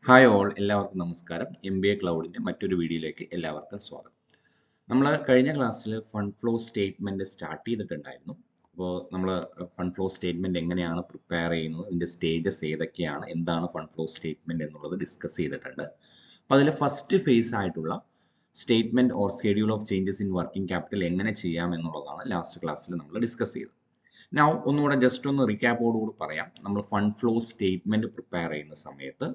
Hi all, എല്ലാവർക്കും നമസ്കാരം. MBA ക്ലൗഡിൻ്റെ മറ്റൊരു വീഡിയോയിലേക്ക് എല്ലാവർക്കും സ്വാഗതം. നമ്മൾ കഴിഞ്ഞ ക്ലാസ്സിൽ ഫണ്ട് ഫ്ലോ സ്റ്റേറ്റ്മെൻറ്റ് സ്റ്റാർട്ട് ചെയ്തിട്ടുണ്ടായിരുന്നു. അപ്പോൾ നമ്മൾ ഫണ്ട് ഫ്ലോ സ്റ്റേറ്റ്മെൻറ്റ് എങ്ങനെയാണ് പ്രിപ്പയർ ചെയ്യുന്നത്, അതിൻ്റെ സ്റ്റേജസ് ഏതൊക്കെയാണ്, എന്താണ് ഫണ്ട് ഫ്ലോ സ്റ്റേറ്റ്മെൻറ്റ് എന്നുള്ളത് ഡിസ്കസ് ചെയ്തിട്ടുണ്ട്. അപ്പോൾ അതിൽ ഫസ്റ്റ് ഫേസ് ആയിട്ടുള്ള statement or schedule of changes in working capital എങ്ങനെ ചെയ്യാം എന്നുള്ളതാണ് ലാസ്റ്റ് ക്ലാസ്സിൽ നമ്മൾ ഡിസ്കസ് ചെയ്തത്. നൗ ഒന്നുകൂടെ ജസ്റ്റ് ഒന്ന് റീക്യാപ്പോടുകൂടി പറയാം. നമ്മൾ ഫണ്ട് ഫ്ലോ സ്റ്റേറ്റ്മെൻറ്റ് പ്രിപ്പയർ ചെയ്യുന്ന സമയത്ത്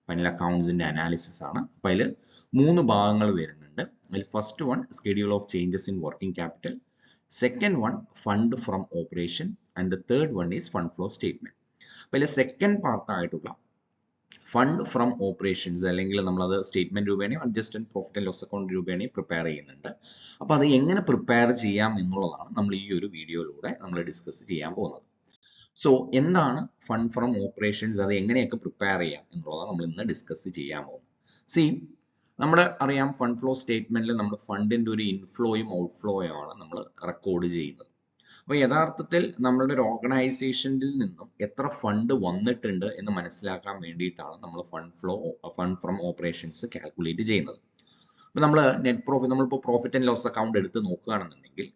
ഫൈനൽ അക്കൗണ്ട്സിന്റെ അനാലിസിസ് ആണ്. അപ്പോൾ അതിൽ 3 ഭാഗങ്ങൾ വരുന്നുണ്ട്. അതിൽ first one schedule of changes in working capital, second one fund from operation and the third one is fund flow statement. അപ്പോൾ അതിൽ സെക്കൻഡ് പാർട്ടായിട്ടുള്ള ഫണ്ട് ഫ്രം ഓപ്പറേഷൻസ് അല്ലെങ്കിൽ നമ്മളത് സ്റ്റേറ്റ്മെന്റ് രൂപേണയും adjusted profit and loss account രൂപേണയും prepare ചെയ്യുന്നുണ്ട്. അപ്പോൾ അത് എങ്ങനെ പ്രിപ്പയർ ചെയ്യാം എന്നുള്ളതാണ് നമ്മൾ ഈ ഒരു വീഡിയോയിലൂടെ നമ്മൾ ഡിസ്കസ് ചെയ്യാൻ പോകുന്നത്. സോ എന്താണ് ഫണ്ട് ഫ്രം ഓപ്പറേഷൻസ്, അത് എങ്ങനെയൊക്കെ പ്രിപ്പയർ ചെയ്യാം എന്നുള്ളതാണ് നമ്മൾ ഇന്ന് ഡിസ്കസ് ചെയ്യാൻ പോകുന്നത്. സി, നമ്മുടെ അറിയാം ഫണ്ട് ഫ്ലോ സ്റ്റേറ്റ്മെന്റിൽ നമ്മൾ ഫണ്ടിന്റെ ഒരു ഇൻഫ്ലോയും ഔട്ട്ഫ്ലോയും ആണ് നമ്മൾ റെക്കോർഡ് ചെയ്യുന്നത്. അപ്പോൾ യഥാർത്ഥത്തിൽ നമ്മളുടെ ഒരു ഓർഗനൈസേഷനിൽ നിന്നും എത്ര ഫണ്ട് വന്നിട്ടുണ്ട് എന്ന് മനസ്സിലാക്കാൻ വേണ്ടിയിട്ടാണ് നമ്മൾ ഫണ്ട് ഫ്രം ഓപ്പറേഷൻസ് കാൽക്കുലേറ്റ് ചെയ്യുന്നത്. അപ്പോൾ നമ്മൾ നെറ്റ് പ്രോഫിറ്റ്, നമ്മളിപ്പോൾ പ്രോഫിറ്റ് ആൻഡ് ലോസ് അക്കൗണ്ട് എടുത്ത് നോക്കുകയാണെന്നുണ്ടെങ്കിൽ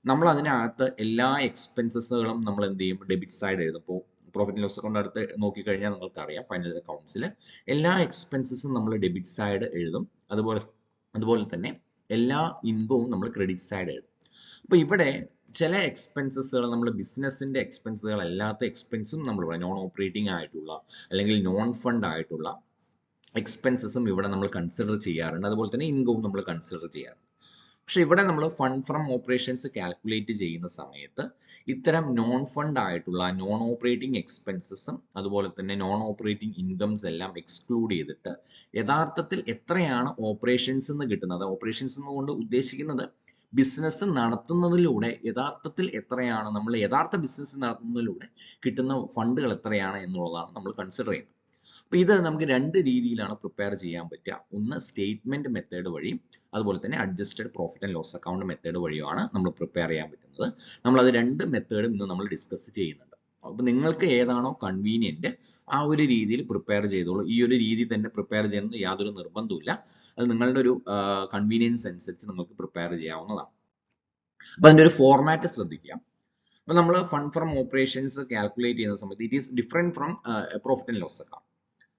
നമ്മൾ അതിനകത്ത് എല്ലാ എക്സ്പെൻസസുകളും നമ്മൾ എന്ത് ചെയ്യും, ഡെബിറ്റ് സൈഡ് എഴുതും. ഇപ്പോൾ പ്രോഫിറ്റ് ആൻഡ് ലോസ് അക്കൗണ്ട് അടുത്ത് നോക്കിക്കഴിഞ്ഞാൽ നിങ്ങൾക്കറിയാം ഫൈനൽ അക്കൗണ്ട്സിൽ എല്ലാ എക്സ്പെൻസസും നമ്മൾ ഡെബിറ്റ് സൈഡ് എഴുതും. അതുപോലെ തന്നെ എല്ലാ ഇൻകവും നമ്മൾ ക്രെഡിറ്റ് സൈഡ് എഴുതും. അപ്പോൾ ഇവിടെ ചില എക്സ്പെൻസസുകൾ നമ്മൾ ബിസിനസിന്റെ എക്സ്പെൻസുകൾ അല്ലാത്ത എക്സ്പെൻസും നമ്മൾ നോൺ ഓപ്പറേറ്റിംഗ് ആയിട്ടുള്ള അല്ലെങ്കിൽ നോൺ ഫണ്ട് ആയിട്ടുള്ള എക്സ്പെൻസസും ഇവിടെ നമ്മൾ കൺസിഡർ ചെയ്യാറുണ്ട്. അതുപോലെ തന്നെ ഇൻകവും നമ്മൾ കൺസിഡർ ചെയ്യാറുണ്ട്. പക്ഷെ ഇവിടെ നമ്മൾ ഫണ്ട് ഫ്രം ഓപ്പറേഷൻസ് കാൽക്കുലേറ്റ് ചെയ്യുന്ന സമയത്ത് ഇത്തരം നോൺ ഫണ്ട് ആയിട്ടുള്ള നോൺ ഓപ്പറേറ്റിംഗ് എക്സ്പെൻസസും അതുപോലെ തന്നെ നോൺ ഓപ്പറേറ്റിംഗ് ഇൻകംസ് എല്ലാം എക്സ്ക്ലൂഡ് ചെയ്തിട്ട് യഥാർത്ഥത്തിൽ എത്രയാണ് ഓപ്പറേഷൻസ് എന്ന് കിട്ടുന്നത്, ഓപ്പറേഷൻസ് എന്നുകൊണ്ട് ഉദ്ദേശിക്കുന്നത് ബിസിനസ് നടത്തുന്നതിലൂടെ യഥാർത്ഥത്തിൽ എത്രയാണ്, നമ്മൾ യഥാർത്ഥ ബിസിനസ് നടത്തുന്നതിലൂടെ കിട്ടുന്ന ഫണ്ടുകൾ എത്രയാണ് എന്നുള്ളതാണ് നമ്മൾ കൺസിഡർ ചെയ്യുന്നത്. അപ്പോൾ ഇത് നമുക്ക് രണ്ട് രീതിയിലാണ് പ്രിപ്പയർ ചെയ്യാൻ പറ്റുക. ഒന്ന് സ്റ്റേറ്റ്മെന്റ് മെത്തേഡ് വഴി, അതുപോലെ തന്നെ adjusted profit and loss account method വഴിയാണ് നമ്മൾ പ്രിപ്പയർ ചെയ്യാൻ പറ്റുന്നത്. നമ്മൾ അത് രണ്ട് മെത്തേഡും ഇന്ന് നമ്മൾ ഡിസ്കസ് ചെയ്യുന്നുണ്ട്. അപ്പോൾ നിങ്ങൾക്ക് ഏതാണോ കൺവീനിയന്റ് ആ ഒരു രീതിയിൽ പ്രിപ്പയർ ചെയ്തോളൂ. ഈ ഒരു രീതി തന്നെ പ്രിപ്പയർ ചെയ്യുന്നത് യാതൊരു നിർബന്ധവുമില്ല. അത് നിങ്ങളുടെ ഒരു കൺവീനിയൻസ് അനുസരിച്ച് നിങ്ങൾക്ക് പ്രിപ്പയർ ചെയ്യാവുന്നതാണ്. അപ്പോൾ അതിൻ്റെ ഒരു ഫോർമാറ്റ് ശ്രദ്ധിക്കുക. അപ്പോൾ നമ്മൾ ഫണ്ട് ഫ്രം ഓപ്പറേഷൻസ് കാൽക്കുലേറ്റ് ചെയ്യുന്ന സമയത്ത് it is different from profit and loss account,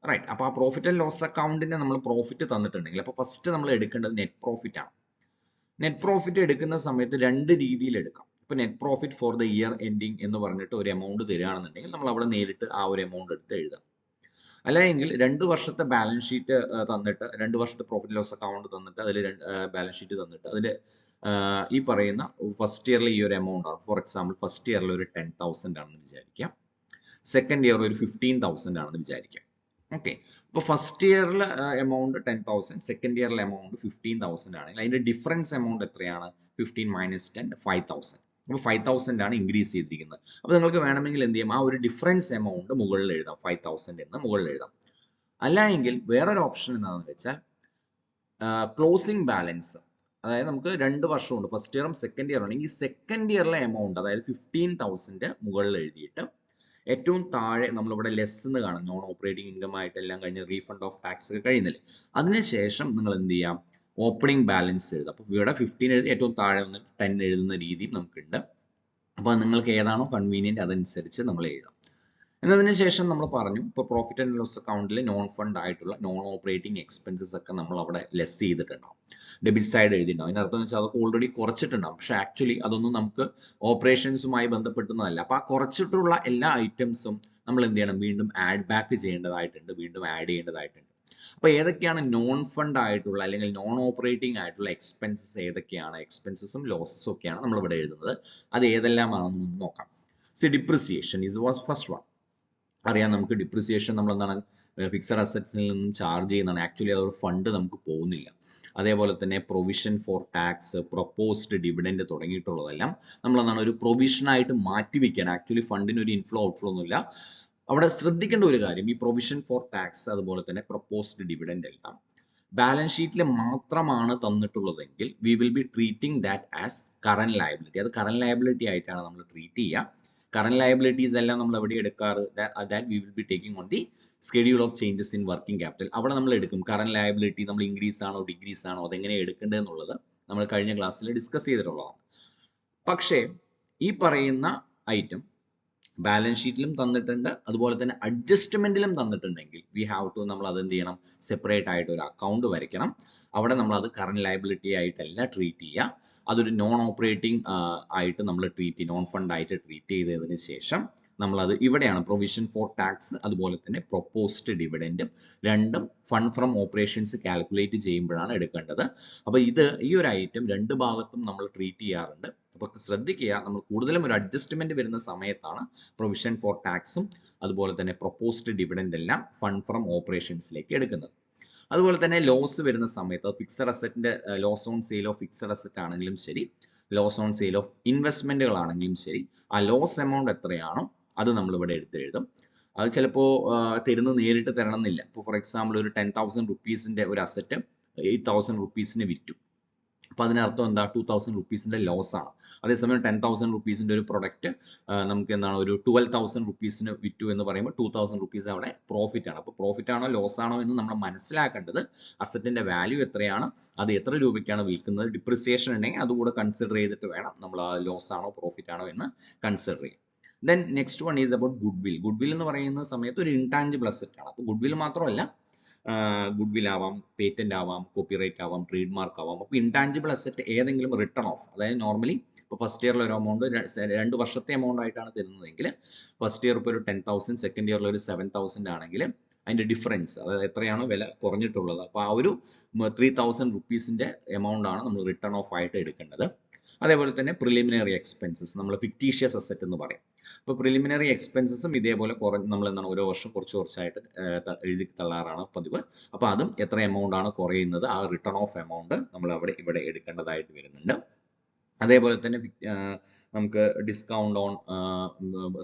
right. അപ്പോൾ ആ പ്രോഫിറ്റ് ആൻഡ് ലോസ് അക്കൗണ്ടിന് നമ്മൾ പ്രോഫിറ്റ് തന്നിട്ടുണ്ടെങ്കിൽ അപ്പോൾ ഫസ്റ്റ് നമ്മൾ എടുക്കേണ്ടത് നെറ്റ് പ്രോഫിറ്റ് ആണ്. നെറ്റ് പ്രോഫിറ്റ് എടുക്കുന്ന സമയത്ത് രണ്ട് രീതിയിൽ എടുക്കാം. ഇപ്പൊ net profit for the year ending എന്ന് പറഞ്ഞിട്ട് ഒരു എമൗണ്ട് തരികയാണെന്നുണ്ടെങ്കിൽ നമ്മൾ അവിടെ നേരിട്ട് ആ ഒരു എമൗണ്ട് എടുത്ത് എഴുതാം. അല്ലെങ്കിൽ 2 വർഷത്തെ ബാലൻസ് ഷീറ്റ് തന്നിട്ട്, 2 വർഷത്തെ പ്രോഫിറ്റ് ലോസ് അക്കൗണ്ട് തന്നിട്ട് അതിൽ ബാലൻസ് ഷീറ്റ് തന്നിട്ട് അതിൽ ഈ പറയുന്ന ഫസ്റ്റ് ഇയറിൽ ഈ ഒരു എമൗണ്ട് ആണ്. ഫോർ എക്സാമ്പിൾ ഫസ്റ്റ് ഇയറിൽ ഒരു 10,000 ആണെന്ന് വിചാരിക്കാം, സെക്കൻഡ് ഇയർ ഒരു 15,000 ആണെന്ന് വിചാരിക്കാം. ഓക്കെ, അപ്പോൾ ഫസ്റ്റ് ഇയറിൽ എമൗണ്ട് 10,000, സെക്കൻഡ് ഇയറിൽ എമൗണ്ട് 15,000 ആണെങ്കിൽ അതിന്റെ ഡിഫറൻസ് എമൗണ്ട് എത്രയാണ്? 15 മൈനസ് 10 5,000. അപ്പോൾ 5,000 ആണ് ഇൻക്രീസ് ചെയ്തിരിക്കുന്നത്. അപ്പോൾ നിങ്ങൾക്ക് വേണമെങ്കിൽ എന്ത് ചെയ്യാം, ആ ഒരു ഡിഫറൻസ് എമൗണ്ട് മുകളിൽ എഴുതാം, 5,000 എന്ന് മുകളിൽ എഴുതാം. അല്ല എങ്കിൽ വേറൊരു ഓപ്ഷൻ എന്താണെന്ന് വെച്ചാൽ ക്ലോസിംഗ് ബാലൻസ്, അതായത് നമുക്ക് 2 വർഷമുണ്ട്, ഫസ്റ്റ് ഇയറും സെക്കൻഡ് ഇയറും ആണെങ്കിൽ സെക്കൻഡ് ഇയറിലെ എമൗണ്ട് അതായത് 15,000 മുകളിൽ എഴുതിയിട്ട് ഏറ്റവും താഴെ നമ്മളിവിടെ ലെസ് എന്ന് കാണും, നോൺ ഓപ്പറേറ്റിംഗ് ഇൻകം ആയിട്ടെല്ലാം കഴിഞ്ഞ് റീഫണ്ട് ഓഫ് ടാക്സ് ഒക്കെ കഴിയുന്നില്ലേ, അതിനുശേഷം നിങ്ങൾ എന്ത് ചെയ്യാം, ഓപ്പണിംഗ് ബാലൻസ് എഴുതാം. അപ്പോൾ ഇവിടെ 15 എഴുതി ഏറ്റവും താഴെ വന്ന് 10 എഴുതുന്ന രീതി നമുക്കുണ്ട്. അപ്പോൾ നിങ്ങൾക്ക് ഏതാണോ കൺവീനിയന്റ് അതനുസരിച്ച് നമ്മൾ എഴുതാം. എന്നതിന് ശേഷം നമ്മൾ പറഞ്ഞു, ഇപ്പോൾ പ്രോഫിറ്റ് ആൻഡ് ലോസ് അക്കൗണ്ടിൽ നോൺ ഫണ്ട് ആയിട്ടുള്ള നോൺ ഓപ്പറേറ്റിംഗ് എക്സ്പെൻസസ് ഒക്കെ നമ്മൾ അവിടെ ലെസ് ചെയ്തിട്ടുണ്ടാവും, ഡെബിറ്റ് സൈഡ് എഴുതിയിട്ടുണ്ടാവും. അതിൻ്റെ അർത്ഥം എന്ന് വെച്ചാൽ അതൊക്കെ ഓൾറെഡി കുറച്ചിട്ടുണ്ടാവും. പക്ഷെ ആക്ച്വലി അതൊന്നും നമുക്ക് ഓപ്പറേഷൻസുമായി ബന്ധപ്പെട്ടുന്നതല്ല. അപ്പോൾ ആ കുറച്ചിട്ടുള്ള എല്ലാ ഐറ്റംസും നമ്മൾ എന്ത് ചെയ്യണം, വീണ്ടും ആഡ് ബാക്ക് ചെയ്യേണ്ടതായിട്ടുണ്ട്, വീണ്ടും ആഡ് ചെയ്യേണ്ടതായിട്ടുണ്ട്. അപ്പോൾ ഏതൊക്കെയാണ് നോൺ ഫണ്ട് ആയിട്ടുള്ള അല്ലെങ്കിൽ നോൺ ഓപ്പറേറ്റിംഗ് ആയിട്ടുള്ള എക്സ്പെൻസസ്, ഏതൊക്കെയാണ് എക്സ്പെൻസസും ലോസസും ഒക്കെയാണ് നമ്മൾ ഇവിടെ എഴുതുന്നത്. അത് ഏതെല്ലാമാണെന്ന് നോക്കാം. C, depreciation is was first one. അറിയാം, നമുക്ക് ഡിപ്രിസിയേഷൻ നമ്മൾ എന്താണ് ഫിക്സഡ് അസറ്റ്സിൽ നിന്നും ചാർജ് ചെയ്യുന്നതാണ്. ആക്ച്വലി അതൊരു ഫണ്ട് നമുക്ക് പോകുന്നില്ല. അതേപോലെ തന്നെ provision for tax, proposed dividend തുടങ്ങിയിട്ടുള്ളതെല്ലാം നമ്മൾ എന്താണ് ഒരു പ്രൊവിഷനായിട്ട് മാറ്റിവെക്കുകയാണ്. ആക്ച്വലി ഫണ്ടിന് ഒരു ഇൻഫ്ലോ ഔട്ട്ഫ്ലോ ഒന്നുമില്ല. അവിടെ ശ്രദ്ധിക്കേണ്ട ഒരു കാര്യം, ഈ പ്രൊവിഷൻ ഫോർ ടാക്സ് അതുപോലെ തന്നെ പ്രൊപ്പോസ്ഡ് ഡിവിഡൻഡ് എല്ലാം ബാലൻസ് ഷീറ്റിൽ മാത്രമാണ് തന്നിട്ടുള്ളതെങ്കിൽ we will be treating that as current liability. അത് കറന്റ് ലയബിലിറ്റി ആയിട്ടാണ് നമ്മൾ ട്രീറ്റ് ചെയ്യുക. കറന്റ് ലയബിലിറ്റീസ് എല്ലാം നമ്മൾ എവിടെ എടുക്കാറ്, that we will be taking on the schedule of changes in working capital. അവിടെ നമ്മൾ എടുക്കും കറന്റ് ലയബിലിറ്റി നമ്മൾ ഇൻക്രീസ് ആണോ ഡിക്രീസ് ആണോ അതെങ്ങനെ എടുക്കേണ്ടതെന്നുള്ളത് നമ്മൾ കഴിഞ്ഞ ക്ലാസ്സിൽ ഡിസ്കസ് ചെയ്തിട്ടുള്ളതാണ്. പക്ഷേ ഈ പറയുന്ന ഐറ്റം ബാലൻസ് ഷീറ്റിലും തന്നിട്ടുണ്ട്, അതുപോലെ തന്നെ അഡ്ജസ്റ്റ്മെന്റിലും തന്നിട്ടുണ്ടെങ്കിൽ വി ഹാവ് ടു നമ്മൾ അത് എന്ത് ചെയ്യണം, സെപ്പറേറ്റ് ആയിട്ട് ഒരു അക്കൗണ്ട് വരയ്ക്കണം. അവിടെ നമ്മൾ അത് കറന്റ് ലയബിലിറ്റി ആയിട്ടല്ല ട്രീറ്റ് ചെയ്യുക, അതൊരു നോൺ ഓപ്പറേറ്റിംഗ് ആയിട്ട് നമ്മൾ നോൺ ഫണ്ട് ആയിട്ട് ട്രീറ്റ് ചെയ്തതിന് ശേഷം നമ്മളത് ഇവിടെയാണ് പ്രൊവിഷൻ ഫോർ ടാക്സ് അതുപോലെ തന്നെ പ്രൊപ്പോസ്ഡ് ഡിവിഡൻഡും രണ്ടും ഫണ്ട് ഫ്രം ഓപ്പറേഷൻസ് കാൽക്കുലേറ്റ് ചെയ്യുമ്പോഴാണ് എടുക്കേണ്ടത്. അപ്പോൾ ഈ ഒരു ഐറ്റം രണ്ട് ഭാഗത്തും നമ്മൾ ട്രീറ്റ് ചെയ്യാറുണ്ട്. അപ്പോൾ ശ്രദ്ധിക്കുക, നമ്മൾ കൂടുതലും ഒരു അഡ്ജസ്റ്റ്മെന്റ് വരുന്ന സമയത്താണ് പ്രൊവിഷൻ ഫോർ ടാക്സും അതുപോലെ തന്നെ പ്രൊപ്പോസ്ഡ് ഡിവിഡൻഡ് എല്ലാം ഫണ്ട് ഫ്രം ഓപ്പറേഷൻസിലേക്ക് എടുക്കുന്നത്. അതുപോലെ തന്നെ ലോസ് വരുന്ന സമയത്ത് ഫിക്സഡ് അസറ്റിന്റെ loss on sale of fixed asset ആണെങ്കിലും ശരി, ലോസ് ഓൺ സെയിൽ ഓഫ് ഇൻവെസ്റ്റ്മെന്റുകളാണെങ്കിലും ശരി, ആ ലോസ് എമൗണ്ട് എത്രയാണോ അത് നമ്മൾ ഇവിടെ എടുത്തെഴുതും. അത് ചിലപ്പോൾ തരുന്നത് നേരിട്ട് തരണം എന്നില്ല. ഇപ്പോൾ ഫോർ എക്സാമ്പിൾ ഒരു 10,000 റുപ്പീസിന്റെ ഒരു അസറ്റ് 8,000 റുപ്പീസിന് വിറ്റു, അപ്പോൾ അതിനർത്ഥം എന്താ, 2,000 റുപ്പീസിന്റെ ലോസ് ആണ്. അതേസമയം 10,000 റുപ്പീസിന്റെ ഒരു പ്രൊഡക്റ്റ് നമുക്ക് എന്താണ് ഒരു 12,000 റുപ്പീസിന് വിറ്റു എന്ന് പറയുമ്പോൾ 2,000 റുപ്പീസ് അവിടെ പ്രോഫിറ്റ് ആണ്. അപ്പോൾ പ്രോഫിറ്റ് ആണോ ലോസ് ആണോ എന്ന് നമ്മൾ മനസ്സിലാക്കേണ്ടത് അസറ്റിന്റെ വാല്യൂ എത്രയാണ്, അത് എത്ര രൂപയ്ക്കാണ് വിൽക്കുന്നത്, ഡിപ്രിസിയേഷൻ ഉണ്ടെങ്കിൽ അതുകൂടെ കൺസിഡർ ചെയ്തിട്ട് വേണം നമ്മൾ ആ ലോസ് ആണോ പ്രോഫിറ്റ് ആണോ എന്ന് കൺസിഡർ ചെയ്യാം. Then next one is about goodwill. Goodwill എന്ന് പറയുന്ന സമയത്ത് ഒരു ഇൻടാഞ്ചിബിൾ അസറ്റ് ആണ്. അപ്പോൾ ഗുഡ്വിൽ മാത്രമല്ല, ഗുഡ്വിൽ ആവാം, പേറ്റന്റ് ആവാം, കോപ്പിറൈറ്റ് ആവാം, ട്രേഡ് മാർക്ക് ആവാം. അപ്പോൾ ഇൻടാഞ്ചിബിൾ അസറ്റ് ഏതെങ്കിലും റിട്ടേൺ ഓഫ്, അതായത് നോർമലി ഇപ്പോൾ ഫസ്റ്റ് ഇയറിൽ ഒരു എമൗണ്ട് 2 വർഷത്തെ എമൗണ്ട് ആയിട്ടാണ് തരുന്നതെങ്കിൽ ഫസ്റ്റ് ഇയർ ഇപ്പോൾ ഒരു 10,000, സെക്കൻഡ് ഇയറിൽ ഒരു 7,000 ആണെങ്കിൽ അതിന്റെ ഡിഫറൻസ്, അതായത് എത്രയാണോ വില കുറഞ്ഞിട്ടുള്ളത്, അപ്പോൾ ആ ഒരു 3,000 റുപ്പീസിന്റെ എമൗണ്ട് ആണ് നമ്മൾ റിട്ടേൺ ഓഫ് ആയിട്ട് എടുക്കേണ്ടത്. അതേപോലെ തന്നെ പ്രിലിമിനറി എക്സ്പെൻസസ്, നമ്മൾ ഫിക്ടീഷ്യസ് അസറ്റ് എന്ന് പറയും. അപ്പോൾ പ്രിലിമിനറി എക്സ്പെൻസസും ഇതേപോലെ നമ്മൾ എന്താണ് ഓരോ വർഷം കുറച്ചായിട്ട് എഴുതി തള്ളാറാണ് പതിവ്. അപ്പോൾ അതും എത്ര എമൗണ്ട് ആണ് കുറയുന്നത്, ആ റിട്ടേൺ ഓഫ് എമൗണ്ട് നമ്മൾ ഇവിടെ എടുക്കേണ്ടതായിട്ട് വരുന്നുണ്ട്. അതേപോലെ തന്നെ നമുക്ക് discount on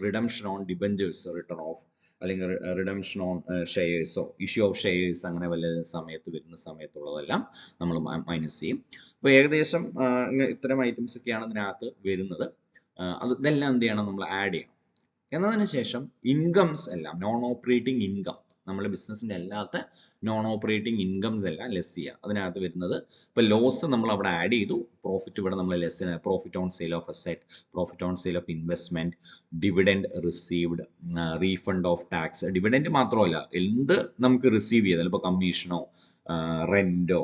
redemption on debentures written off, അല്ലെങ്കിൽ റിഡംഷൻ ഓൺ ഷെയർസോ ഇഷ്യൂ ഓഫ് ഷെയർസ് അങ്ങനെ വല്ല സമയത്ത് വരുന്ന സമയത്തുള്ളതെല്ലാം നമ്മൾ മൈനസ് ചെയ്യും. അപ്പോൾ ഏകദേശം ഇത്തരം ഐറ്റംസ് ഒക്കെയാണ് ഇതിനകത്ത് വരുന്നത്. ഇതെല്ലാം എന്ത് ചെയ്യണം, നമ്മൾ ആഡ് ചെയ്യണം. എന്നതിന് ശേഷം ഇൻകംസ് എല്ലാം, നോൺ ഓപ്പറേറ്റിംഗ് ഇൻകം, നമ്മുടെ ബിസിനസിന്റെ അല്ലാത്ത നോൺ ഓപ്പറേറ്റിംഗ് ഇൻകംസ് എല്ലാം ലെസ് ചെയ്യുക. അതിനകത്ത് വരുന്നത് ഇപ്പോൾ ലോസ് നമ്മൾ അവിടെ ആഡ് ചെയ്തു, പ്രോഫിറ്റ് ഇവിടെ നമ്മൾ ലെസ് ചെയ്യുന്നത് profit on sale of asset, profit on sale of investment, dividend received, refund of tax. Dividend മാത്രമല്ല, എന്ത് നമുക്ക് റിസീവ് ചെയ്താൽ, ഇപ്പോൾ കമ്മീഷനോ റെന്റോ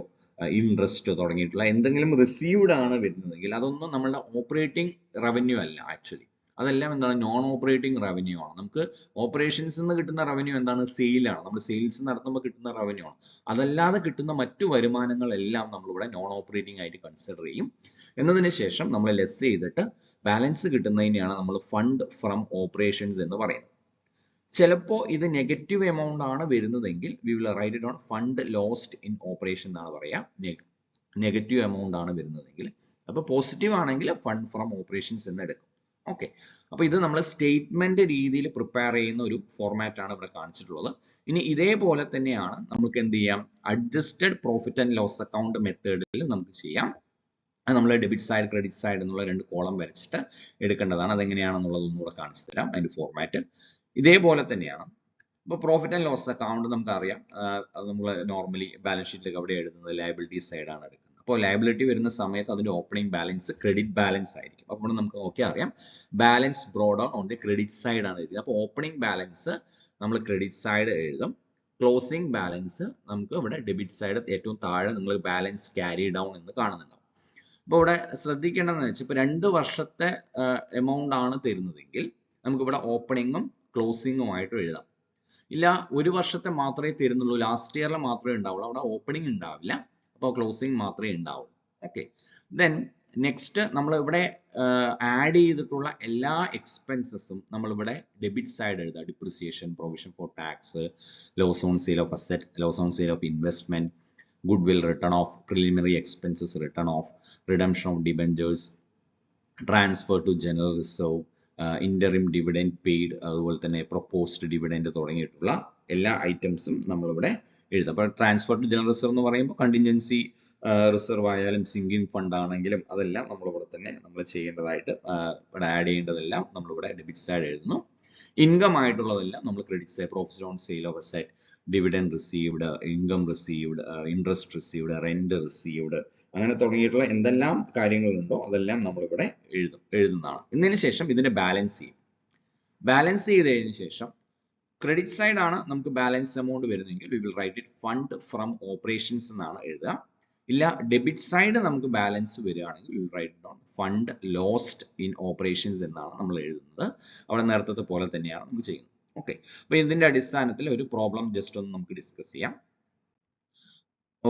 ഇൻട്രസ്റ്റ് തുടങ്ങിയിട്ടുള്ള എന്തെങ്കിലും റിസീവ്ഡ് ആണ് വരുന്നതെങ്കിൽ അതൊന്നും നമ്മളുടെ ഓപ്പറേറ്റിംഗ് റവന്യൂ അല്ല. ആക്ച്വലി അതെല്ലാം എന്താണ്, നോൺ ഓപ്പറേറ്റിംഗ് റവന്യൂ ആണ്. നമുക്ക് ഓപ്പറേഷൻസ് നിന്ന് കിട്ടുന്ന റവന്യൂ എന്താണ്, സെയിലാണ്. നമ്മൾ സെയിൽസ് നടത്തുമ്പോൾ കിട്ടുന്ന റവന്യൂ ആണ്. അതല്ലാതെ കിട്ടുന്ന മറ്റു വരുമാനങ്ങളെല്ലാം നമ്മളിവിടെ നോൺ ഓപ്പറേറ്റിംഗ് ആയിട്ട് കൺസിഡർ ചെയ്യും. എന്നതിന് ശേഷം നമ്മൾ ലെസ് ചെയ്തിട്ട് ബാലൻസ് കിട്ടുന്നതിനെയാണ് നമ്മൾ ഫണ്ട് ഫ്രം ഓപ്പറേഷൻസ് എന്ന് പറയുന്നത്. ചിലപ്പോൾ ഇത് നെഗറ്റീവ് എമൗണ്ട് ആണ് വരുന്നതെങ്കിൽ we will write it on fund lost in operation എന്നാണ് പറയുക. നെഗറ്റീവ് എമൗണ്ട് ആണ് വരുന്നതെങ്കിൽ. അപ്പോൾ പോസിറ്റീവ് ആണെങ്കിൽ ഫണ്ട് ഫ്രം ഓപ്പറേഷൻസ് എന്ന് എടുക്കും. ഓക്കെ, അപ്പോൾ ഇത് നമ്മൾ സ്റ്റേറ്റ്മെന്റ് രീതിയിൽ പ്രിപ്പയർ ചെയ്യുന്ന ഒരു ഫോർമാറ്റ് ആണ് ഇവിടെ കാണിച്ചിട്ടുള്ളത്. ഇനി ഇതേപോലെ തന്നെയാണ് നമുക്ക് എന്ത് ചെയ്യാം, adjusted profit and loss account മെത്തേഡിൽ നമുക്ക് ചെയ്യാം. അത് നമ്മൾ ഡെബിറ്റ് സൈഡ് ക്രെഡിറ്റ് സൈഡ് എന്നുള്ള 2 കോളം വരച്ചിട്ട് എടുക്കേണ്ടതാണ്. അതെങ്ങനെയാണെന്നുള്ളത് ഒന്നുകൂടെ കാണിച്ചു തരാം. അതിന്റെ ഫോർമാറ്റ് ഇതേപോലെ തന്നെയാണ്. ഇപ്പോൾ പ്രോഫിറ്റ് ആൻഡ് ലോസ് അക്കൗണ്ട് നമുക്കറിയാം, അത് നമ്മൾ നോർമലി ബാലൻസ് ഷീറ്റിലേക്ക് അവിടെ എഴുതുന്നത് ലയബിലിറ്റി സൈഡാണ് എടുക്കുന്നത്. അപ്പോൾ ലയബിലിറ്റി വരുന്ന സമയത്ത് അതിന്റെ ഓപ്പണിംഗ് ബാലൻസ് ക്രെഡിറ്റ് ബാലൻസ് ആയിരിക്കും. അപ്പോൾ നമുക്ക് നോക്കിയാൽ അറിയാം, balance broad on on the credit side ആണ് എഴുതുന്നത്. അപ്പോൾ ഓപ്പണിംഗ് ബാലൻസ് നമ്മൾ ക്രെഡിറ്റ് സൈഡ് എഴുതും, ക്ലോസിംഗ് ബാലൻസ് നമുക്ക് ഇവിടെ ഡെബിറ്റ് സൈഡ് ഏറ്റവും താഴെ നിങ്ങൾ ബാലൻസ് ക്യാരി ഡൗൺ എന്ന് കാണുന്നുണ്ടാവും. അപ്പോൾ ഇവിടെ ശ്രദ്ധിക്കേണ്ടതെന്ന് വെച്ചാൽ ഇപ്പോൾ 2 വർഷത്തെ എമൗണ്ട് ആണ് തരുന്നതെങ്കിൽ നമുക്ക് ഇവിടെ ഓപ്പണിങ്ങും ക്ലോസിങ്ങുമായിട്ട് എഴുതാം. ഇല്ല, 1 വർഷത്തെ മാത്രമേ തരുന്നുള്ളൂ, ലാസ്റ്റ് ഇയറിൽ മാത്രമേ ഉണ്ടാവുള്ളൂ, അവിടെ ഓപ്പണിംഗ് ഉണ്ടാവില്ല, അപ്പോൾ ക്ലോസിംഗ് മാത്രമേ ഉണ്ടാവുള്ളൂ. ഓക്കെ, ദെൻ നെക്സ്റ്റ് നമ്മൾ ഇവിടെ ആഡ് ചെയ്തിട്ടുള്ള എല്ലാ എക്സ്പെൻസസും നമ്മളിവിടെ ഡെബിറ്റ് സൈഡ് എഴുതാം. Depreciation, provision for tax, loss on sale of asset, loss on sale of investment, goodwill written off, preliminary expenses written off, redemption of debentures, transfer to general reserve, interim dividend paid, അതുപോലെ തന്നെ proposed dividend തുടങ്ങിയിട്ടുള്ള എല്ലാ ഐറ്റംസും നമ്മളിവിടെ എഴുതാം. അപ്പോൾ transfer to general reserve എന്ന് പറയുമ്പോൾ കണ്ടിൻജൻസി റിസർവ് ആയാലും സിങ്കിങ് ഫണ്ട് ആണെങ്കിലും അതെല്ലാം നമ്മളിവിടെ തന്നെ നമ്മൾ ചെയ്യേണ്ടതായിട്ട് ഇവിടെ ആഡ് ചെയ്യേണ്ടതെല്ലാം നമ്മളിവിടെ ഡെബിറ്റ് സൈഡ് എഴുതുന്നു. ഇൻകം ആയിട്ടുള്ളതെല്ലാം നമ്മൾ credit side, profit on sale of asset, dividend received, income received, interest received, rent received, അങ്ങനെ തുടങ്ങിയിട്ടുള്ള എന്തെല്ലാം കാര്യങ്ങളുണ്ടോ അതെല്ലാം നമ്മളിവിടെ എഴുതുന്നതാണ്. ഇതിന് ശേഷം ഇതിന്റെ ബാലൻസ് ചെയ്യും. ബാലൻസ് ചെയ്തതിന് ശേഷം ക്രെഡിറ്റ് സൈഡ് ആണ് നമുക്ക് ബാലൻസ് എമൗണ്ട് വരുന്നതെങ്കിൽ we will write it fund from operations എന്നാണ് എഴുതുക. ഇല്ല ഡെബിറ്റ് സൈഡ് നമുക്ക് ബാലൻസ് വരികയാണെങ്കിൽ will write down fund lost in operations എന്നാണ് നമ്മൾ എഴുതുന്നത്. അവിടെ നേരത്തെ പോലെ തന്നെയാണ് നമ്മൾ ചെയ്യുന്നത്. ഓക്കെ, അപ്പൊ ഇതിന്റെ അടിസ്ഥാനത്തിൽ ഒരു പ്രോബ്ലം ജസ്റ്റ് ഒന്ന് നമുക്ക് ഡിസ്കസ് ചെയ്യാം.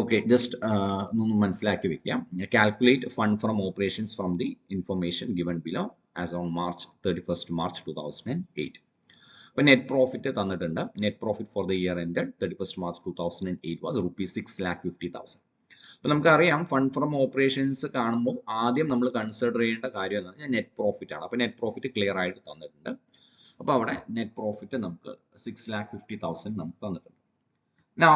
ഓക്കെ, ജസ്റ്റ് ഒന്ന് മനസ്സിലാക്കി വെക്കാം. Calculate fund from operations from the information given below as on March 31st, March 2008. അപ്പോൾ നെറ്റ് പ്രോഫിറ്റ് തന്നിട്ടുണ്ട്. Net profit for the year ended 31st March 2008 was ₹6,50,000. അപ്പോൾ നമുക്കറിയാം ഫണ്ട് ഫ്രം ഓപ്പറേഷൻസ് കാണുമ്പോൾ ആദ്യം നമ്മൾ കൺസിഡർ ചെയ്യേണ്ട കാര്യം എന്ന് പറഞ്ഞാൽ നെറ്റ് പ്രോഫിറ്റ് ആണ്. അപ്പോൾ നെറ്റ് പ്രോഫിറ്റ് ക്ലിയർ ആയിട്ട് തന്നിട്ടുണ്ട്. അപ്പോൾ അവിടെ നെറ്റ് പ്രോഫിറ്റ് നമുക്ക് 6,50,000 നമുക്ക് തന്നിട്ടുണ്ട്. നൗ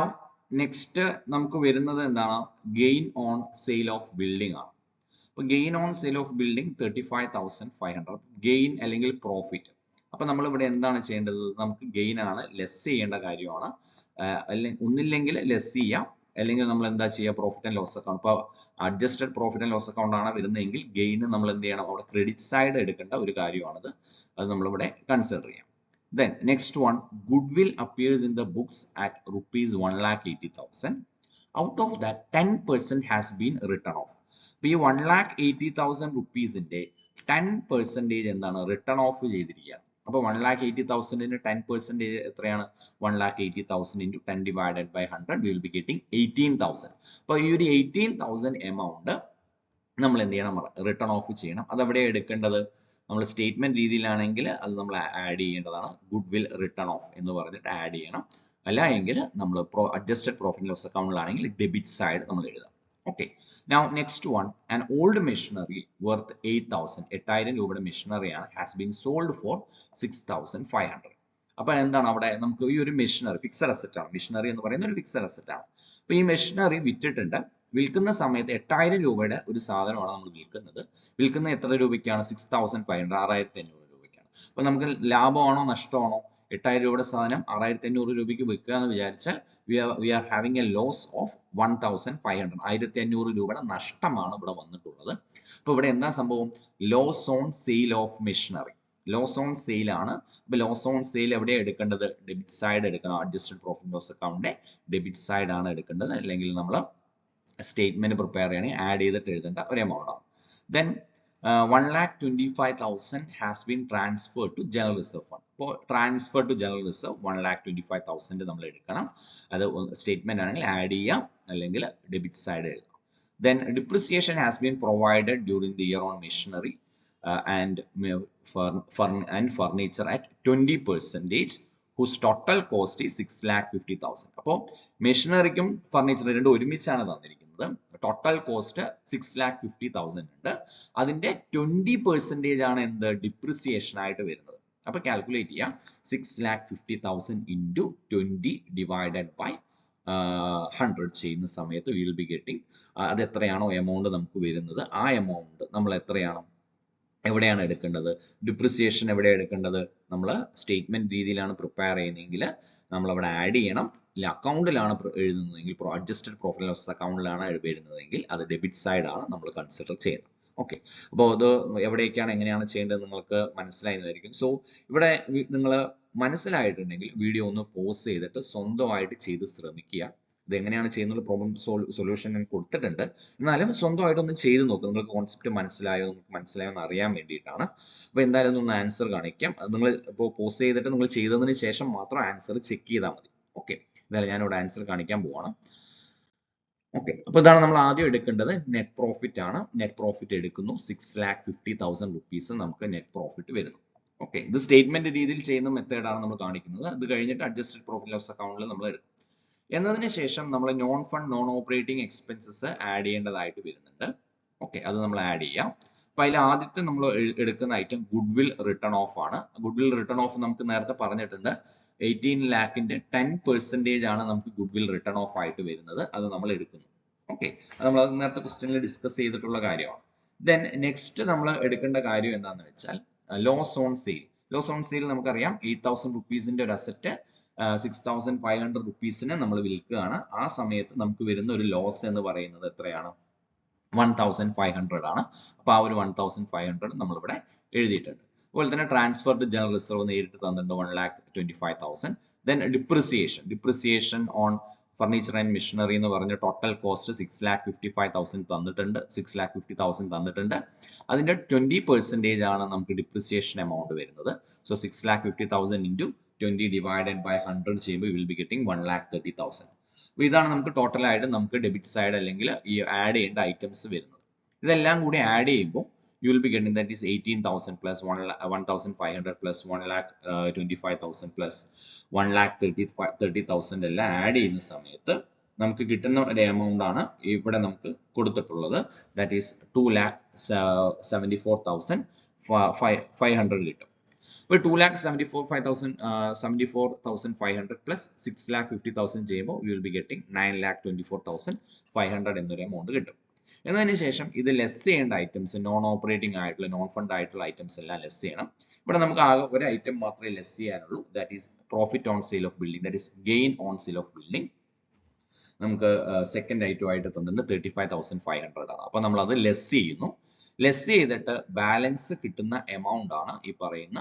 നെക്സ്റ്റ് നമുക്ക് വരുന്നത് എന്താണ്? Gain on sale of building ആണ്. അപ്പോൾ gain on sale of building 35,500 gain അല്ലെങ്കിൽ പ്രോഫിറ്റ്. അപ്പൊ നമ്മൾ ഇവിടെ എന്താണ് ചെയ്യേണ്ടത്? നമുക്ക് ഗെയിൻ ആണ് ലെസ് ചെയ്യേണ്ട കാര്യമാണ്. ഒന്നില്ലെങ്കിൽ ലെസ് ചെയ്യാം, അല്ലെങ്കിൽ നമ്മൾ എന്താ ചെയ്യുക? Profit and loss account. ഇപ്പോൾ adjusted profit and loss account ആണ് വരുന്നതെങ്കിൽ ഗെയിൻ നമ്മൾ എന്ത് ചെയ്യണം? അവിടെ ക്രെഡിറ്റ് സൈഡ് എടുക്കേണ്ട ഒരു കാര്യമാണത്. അത് നമ്മളിവിടെ കൺസിഡർ ചെയ്യാം. Then next one, goodwill appears in the books at ₹1,80,000. Out of that 10% has been written off. അപ്പോൾ ഈ ₹1,80,000 10% എന്താണ്? റിട്ടേൺ ഓഫ് ചെയ്തിരിക്കുകയാണ്. അപ്പോൾ 1,80,000 10% എത്രയാണ്? 1,80,000 into 10 divided by 100 we will be getting 18,000. അപ്പോൾ ഈ ഒരു 18,000 എമൗണ്ട് നമ്മൾ എന്ത് ചെയ്യണം? റിട്ടേൺ ഓഫ് ചെയ്യണം. അത് എവിടെയാണ് എടുക്കേണ്ടത്? നമ്മൾ സ്റ്റേറ്റ്മെന്റ് രീതിയിലാണെങ്കിൽ അത് നമ്മൾ ആഡ് ചെയ്യേണ്ടതാണ്. ഗുഡ് വിൽ റിട്ടേൺ ഓഫ് എന്ന് പറഞ്ഞിട്ട് ആഡ് ചെയ്യണം. അല്ല എങ്കിൽ നമ്മൾ അഡ്ജസ്റ്റഡ് പ്രോഫിറ്റ് ലോസ് അക്കൗണ്ടിലാണെങ്കിൽ ഡെബിറ്റ് സൈഡ് നമ്മൾ എഴുതാം. Okay, now next one, an old machinery worth 8,000 8,000 രൂപയുടെ മെഷീനറിയാണ് ഹാസ് ബീൻ സോൾഡ് ഫോർ 6,500. അപ്പൊ എന്താണ് അവിടെ? നമുക്ക് ഈ ഒരു മെഷീനറി ഫിക്സഡ് അസറ്റ് ആണ്. മെഷീനറി എന്ന് പറയുന്ന ഒരു ഫിക്സഡ് അസറ്റ് ആണ്. അപ്പൊ ഈ മെഷീനറി വിറ്റിട്ടുണ്ട്. വിൽക്കുന്ന സമയത്ത് 8,000 രൂപയുടെ ഒരു സാധനമാണ് നമ്മൾ വിൽക്കുന്നത്. വിൽക്കുന്ന എത്ര രൂപയ്ക്കാണ്? 6,500 6,500 രൂപയ്ക്കാണ്. അപ്പൊ നമുക്ക് ലാഭമാണോ നഷ്ടമാണോ? 8,000 രൂപയുടെ സാധനം 6,500 രൂപയ്ക്ക് വിൽക്കുക എന്ന് വിചാരിച്ചാൽ we are having a loss of 1,500 1,500 രൂപയുടെ നഷ്ടമാണ് ഇവിടെ വന്നിട്ടുള്ളത്. അപ്പൊ ഇവിടെ എന്താ സംഭവം? Loss on sale of machinery. Loss on sale ആണ്. അപ്പൊ ലോസ് ഓൺ സെയിൽ എവിടെയാണ് എടുക്കേണ്ടത്? ഡെബിറ്റ് സൈഡ് എടുക്കണം. അഡ്ജസ്റ്റഡ് പ്രോഫിറ്റ് ലോസ് അക്കൗണ്ടിന്റെ ഡെബിറ്റ് സൈഡ് ആണ് എടുക്കേണ്ടത്. അല്ലെങ്കിൽ നമ്മൾ സ്റ്റേറ്റ്മെന്റ് പ്രിപ്പയർ ചെയ്യണമെങ്കിൽ ആഡ് ചെയ്തിട്ട് എഴുതേണ്ട ഒരു എമൗണ്ട് ആണ്. Then 1,25,000 has been transferred to general reserve fund. അപ്പോൾ ട്രാൻസ്ഫർ ടു ജനറൽ റിസർവ് 1,25,000 നമ്മൾ എടുക്കണം. അത് സ്റ്റേറ്റ്മെന്റ് ആണെങ്കിൽ ആഡ് ചെയ്യാം, അല്ലെങ്കിൽ ഡെബിറ്റ് സൈഡ് എഴുതാം. Then depreciation has been provided during the year on machinery and furniture at 20%, whose total cost is 6,50,000. അപ്പോൾ മെഷീനറിക്കും ഫർണിച്ചറും രണ്ടും ഒരുമിച്ചാണ് തന്നിരിക്കുന്നത്. ടോട്ടൽ കോസ്റ്റ് 6,50,000 ഉണ്ട്. അതിന്റെ 20% ആണ് എന്ത്? ഡിപ്രിസിയേഷൻ ആയിട്ട് വരുന്നത്. അപ്പൊ കാൽക്കുലേറ്റ് ചെയ്യാം. 6,50,000 into 20 divided by 100 ചെയ്യുന്ന സമയത്ത് we will be getting അത് എത്രയാണോ എമൗണ്ട് നമുക്ക് വരുന്നത് ആ എമൗണ്ട് നമ്മൾ എവിടെയാണ് എടുക്കേണ്ടത്? ഡിപ്രിസിയേഷൻ എവിടെയാണ് എടുക്കേണ്ടത്? നമ്മൾ സ്റ്റേറ്റ്മെന്റ് രീതിയിലാണ് പ്രിപ്പയർ ചെയ്യുന്നതെങ്കിൽ നമ്മൾ അവിടെ ആഡ് ചെയ്യണം. ഇല്ല അക്കൗണ്ടിലാണ് എഴുതുന്നതെങ്കിൽ, അഡ്ജസ്റ്റഡ് പ്രോഫിറ്റ് ലോസ് അക്കൗണ്ടിലാണ് എഴുതുന്നതെങ്കിൽ അത് ഡെബിറ്റ് സൈഡ് ആണ് നമ്മൾ കൺസിഡർ ചെയ്യുന്നത്. ഓക്കെ, അപ്പോൾ അത് എവിടേക്കാണ് എങ്ങനെയാണ് ചെയ്യേണ്ടത് നിങ്ങൾക്ക് മനസ്സിലായതായിരിക്കും. സോ ഇവിടെ നിങ്ങൾ മനസ്സിലായിട്ടുണ്ടെങ്കിൽ വീഡിയോ ഒന്ന് പോസ് ചെയ്തിട്ട് സ്വന്തമായിട്ട് ചെയ്ത് ശ്രമിക്കുക. ഇത് എങ്ങനെയാണ് ചെയ്യുന്നത് പ്രോബ്ലം സൊല്യൂഷൻ ഞാൻ കൊടുത്തിട്ടുണ്ട്. എന്നാലും സ്വന്തമായിട്ടൊന്ന് ചെയ്ത് നോക്കുക. നിങ്ങൾക്ക് കോൺസെപ്റ്റ് മനസ്സിലായോ എന്ന് അറിയാൻ വേണ്ടിയിട്ടാണ്. അപ്പോൾ എന്തായാലും ഒന്ന് ആൻസർ കാണിക്കാം. നിങ്ങൾ ഇപ്പോൾ പോസ് ചെയ്തിട്ട് നിങ്ങൾ ചെയ്തതിന് ശേഷം മാത്രം ആൻസർ ചെക്ക് ചെയ്താൽ മതി. ഓക്കെ, എന്തായാലും ഞാനിവിടെ ആൻസർ കാണിക്കാൻ പോവാണ്. ഓക്കെ, അപ്പോൾ ഇതാണ് നമ്മൾ ആദ്യം എടുക്കേണ്ടത്. നെറ്റ് പ്രോഫിറ്റ് ആണ്. നെറ്റ് പ്രോഫിറ്റ് എടുക്കുന്നു. 6,50,000 rupees നമുക്ക് നെറ്റ് പ്രോഫിറ്റ് വരുന്നു. ഓക്കെ, ഇത് സ്റ്റേറ്റ്മെന്റ് രീതിയിൽ ചെയ്യുന്ന മെത്തേഡാണ് നമ്മൾ കാണിക്കുന്നത്. അത് കഴിഞ്ഞിട്ട് അഡ്ജസ്റ്റഡ് പ്രോഫിറ്റ് ലോസ് അക്കൗണ്ടിൽ നമ്മൾ എടുക്കും. എന്നതിന് ശേഷം നമ്മൾ non fund non operating expenses add ചെയ്യേണ്ടതായിട്ട് വരുന്നുണ്ട്. ഓക്കെ, അത് നമ്മൾ ആഡ് ചെയ്യാം. അപ്പൊ അതിൽ ആദ്യത്തെ നമ്മൾ എടുക്കുന്ന item good will return of ആണ്. ഗുഡ് വിൽ റിട്ടേൺ ഓഫ് നമുക്ക് നേരത്തെ പറഞ്ഞിട്ടുണ്ട്. 18 lakhന്റെ 10% ആണ് നമുക്ക് ഗുഡ് വിൽ റിട്ടേൺ ഓഫ് ആയിട്ട് വരുന്നത്. അത് നമ്മൾ എടുക്കുന്നു. ഓക്കെ, അത് നമ്മൾ നേരത്തെ ക്വസ്റ്റ്യനിൽ ഡിസ്കസ് ചെയ്തിട്ടുള്ള കാര്യമാണ്. ദെൻ നെക്സ്റ്റ് നമ്മൾ എടുക്കേണ്ട കാര്യം എന്താണെന്ന് വെച്ചാൽ loss on sale. Loss on sale നമുക്കറിയാം 8,000 റുപ്പീസിന്റെ ഒരു അസറ്റ് 6,500 റുപ്പീസിന് നമ്മൾ വിൽക്കുകയാണ്. ആ സമയത്ത് നമുക്ക് വരുന്ന ഒരു ലോസ് എന്ന് പറയുന്നത് എത്രയാണ്? 1,500 ആണ്. അപ്പൊ ആ ഒരു 1,500 നമ്മളിവിടെ എഴുതിയിട്ടുണ്ട്. അതുപോലെ തന്നെ ട്രാൻസ്ഫർ ടു ജനറൽ റിസർവ് നേരിട്ട് തന്നിട്ടുണ്ട് 1,25,000. Then depreciation on furniture and machinery എന്ന് പറഞ്ഞ ടോട്ടൽ കോസ്റ്റ് 6,55,000 തന്നിട്ടുണ്ട്, 6,50,000 തന്നിട്ടുണ്ട്. അതിന്റെ 20% ആണ് നമുക്ക് ഡിപ്രിസിയേഷൻ എമൗണ്ട് വരുന്നത്. സോ 6,50,000 ഇൻറ്റു 20 ഡിവൈഡഡ് ബൈ 100 ചെയ്യുമ്പോൾ വിൽ ബി ഗെറ്റിംഗ് 1,30,000. അപ്പൊ ഇതാണ് നമുക്ക് ടോട്ടൽ ആയിട്ട് നമുക്ക് ഡെബിറ്റ് സൈഡ് അല്ലെങ്കിൽ ഈ ആഡ് ചെയ്യേണ്ട ഐറ്റംസ് വരുന്നത്. ഇതെല്ലാം കൂടി ആഡ് ചെയ്യുമ്പോൾ you will be getting that is 18,000 plus 1,500 plus 1,25,000 plus 1,30,000 എല്ലാം ആഡ് ചെയ്യുന്ന സമയത്ത് നമുക്ക് കിട്ടുന്ന ഒരു എമൗണ്ട് ആണ് ഇവിടെ നമുക്ക് കൊടുത്തിട്ടുള്ളത്. ദാറ്റ് ഈസ് 2,74,500 കിട്ടും. അപ്പോൾ 2,74,500 plus 6,50,000 ചെയ്യുമ്പോൾ you will be getting 9,24,500 എന്നൊരു എമൗണ്ട് കിട്ടും. എന്നതിന് ശേഷം ഇത് ലെസ് ചെയ്യേണ്ട ഐറ്റംസ്, നോൺ ഓപ്പറേറ്റിംഗ് ആയിട്ടുള്ള നോൺ ഫണ്ട് ആയിട്ടുള്ള ഐറ്റംസ് എല്ലാം ലെസ് ചെയ്യണം. ഇവിടെ നമുക്ക് ആകെ ഒരു ഐറ്റം മാത്രമേ ലെസ് ചെയ്യാനുള്ളൂ. That is profit on sale of building, that is gain on sale of building. നമുക്ക് സെക്കൻഡ് ഐറ്റം ആയിട്ട് തന്നിട്ടുണ്ട് 35,500 ആണ്. അപ്പൊ നമ്മൾ അത് ലെസ് ചെയ്യുന്നു. ലെസ് ചെയ്തിട്ട് ബാലൻസ് കിട്ടുന്ന എമൗണ്ട് ആണ് ഈ പറയുന്ന